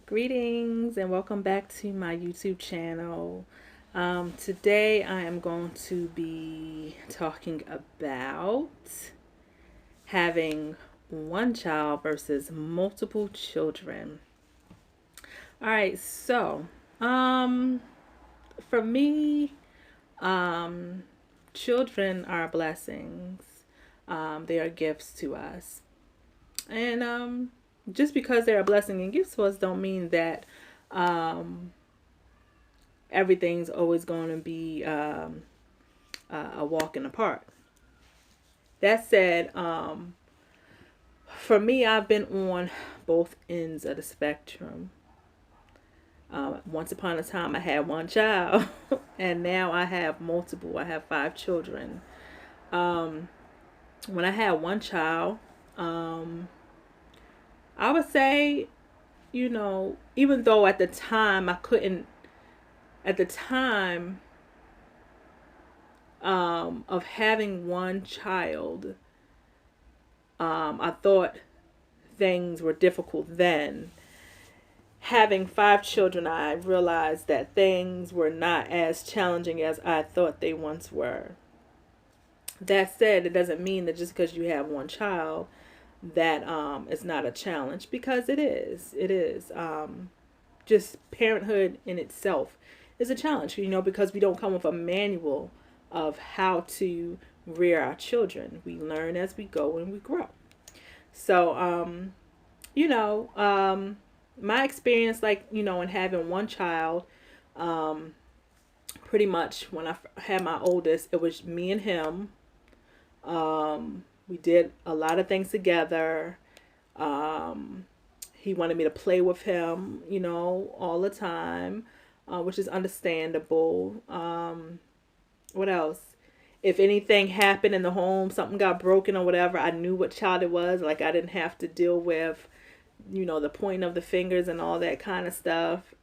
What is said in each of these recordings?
Greetings and welcome back to my YouTube channel. Today I am going to be talking about having one child versus multiple children. All right, so um, for me, um, children are blessings. They are gifts to us, and just because they're a blessing and gifts to us, don't mean that um, everything's always going to be a walk in the park. That said, for me, I've been on both ends of the spectrum. Once upon a time, I had one child, and now I have multiple. I have five children. Um, when I had one child, um, I would say, even though at the time I couldn't, at the time of having one child, I thought things were difficult then. Having five children, I realized that things were not as challenging as I thought they once were. That said, it doesn't mean that just because you have one child that it's not a challenge, because it is. It is. Just parenthood in itself is a challenge, because we don't come with a manual of how to rear our children. We learn as we go and we grow. So, you know, um, my experience, like, in having one child, um, pretty much when I had my oldest, it was me and him. We did a lot of things together. Um, he wanted me to play with him, all the time, which is understandable. What else? If anything happened in the home, something got broken or whatever, I knew what child it was. Like, I didn't have to deal with, the pointing of the fingers and all that kind of stuff.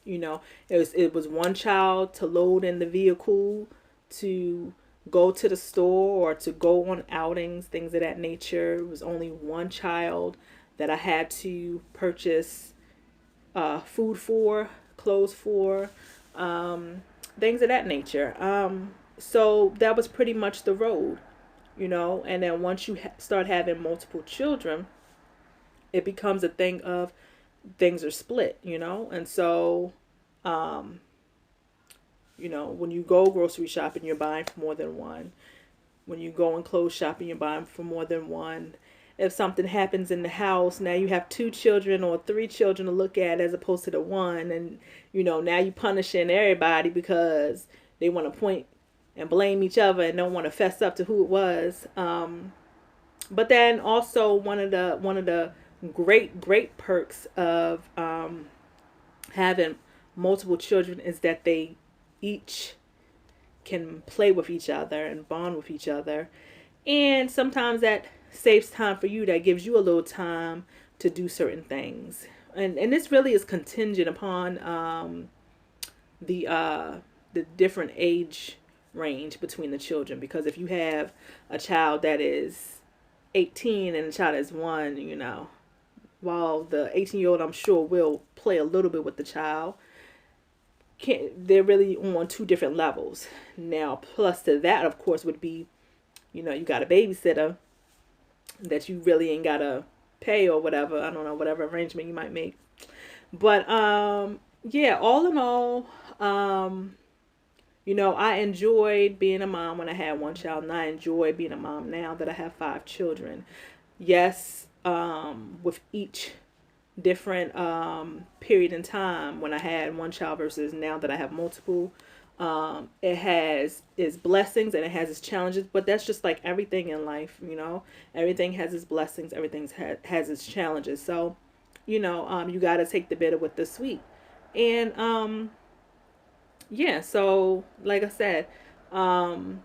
It was one child to load in the vehicle, to go to the store or to go on outings, things of that nature. It was only one child that I had to purchase food for, clothes for, things of that nature. So that was pretty much the road, And then once you start having multiple children, it becomes a thing of things are split, And so, um, when you go grocery shopping, you're buying for more than one. When you go and clothes shopping, you're buying for more than one. If something happens in the house, now you have two children or three children to look at as opposed to the one. And, now you're punishing everybody because they want to point and blame each other and don't want to fess up to who it was. But then also one of the great perks of having multiple children is that they each can play with each other and bond with each other. And sometimes that saves time for you. That gives you a little time to do certain things. And this really is contingent upon the different age range between the children. Because if you have a child that is 18 and a child is one, while the 18-year-old, I'm sure, will play a little bit with the child, they're really on two different levels. Now, plus to that, of course, would be, you got a babysitter that you really ain't gotta pay or whatever. I don't know, whatever arrangement you might make. But yeah, all in all, I enjoyed being a mom when I had one child, and I enjoy being a mom now that I have five children. Yes, with each different period in time when I had one child versus now that I have multiple. It has its blessings and it has its challenges, but that's just like everything in life, Everything has its blessings, everything has its challenges. So, you got to take the bitter with the sweet. And yeah, so like I said, um,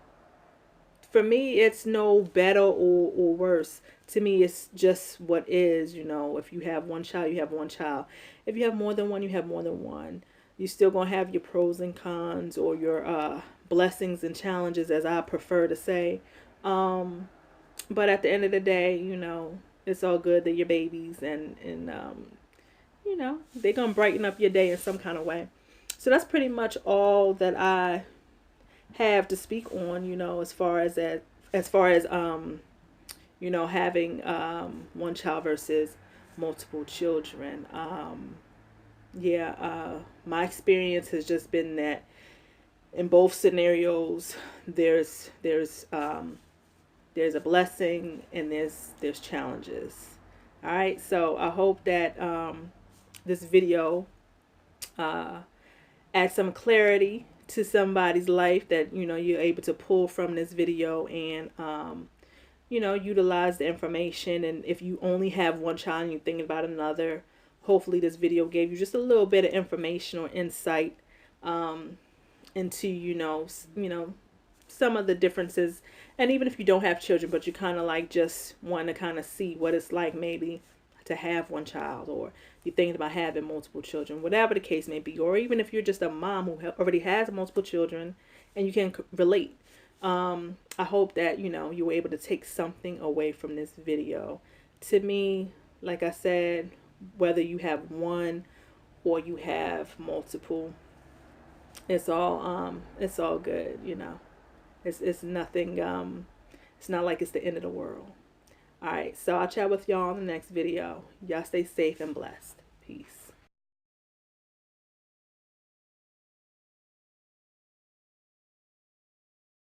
for me, it's no better or worse. To me, it's just what is, If you have one child, you have one child. If you have more than one, you have more than one. You still gonna have your pros and cons, or your blessings and challenges, as I prefer to say. But at the end of the day, It's all good. They're your babies, and they're gonna brighten up your day in some kind of way. So that's pretty much all that I have to speak on. As far as having one child versus multiple children. My experience has just been that in both scenarios, there's a blessing and there's challenges. All right, so I hope that this video adds some clarity to somebody's life, that you're able to pull from this video and utilize the information. And if you only have one child and you're thinking about another, hopefully this video gave you just a little bit of information or insight into some of the differences. And even if you don't have children, but you kind of like just want to kind of see what it's like maybe to have one child, or you're thinking about having multiple children, whatever the case may be, or even if you're just a mom who already has multiple children and you can relate. I hope that you were able to take something away from this video. To me, like I said, whether you have one or you have multiple, it's all good. It's nothing. It's not like it's the end of the world. All right, so I'll chat with y'all in the next video. Y'all stay safe and blessed. Peace.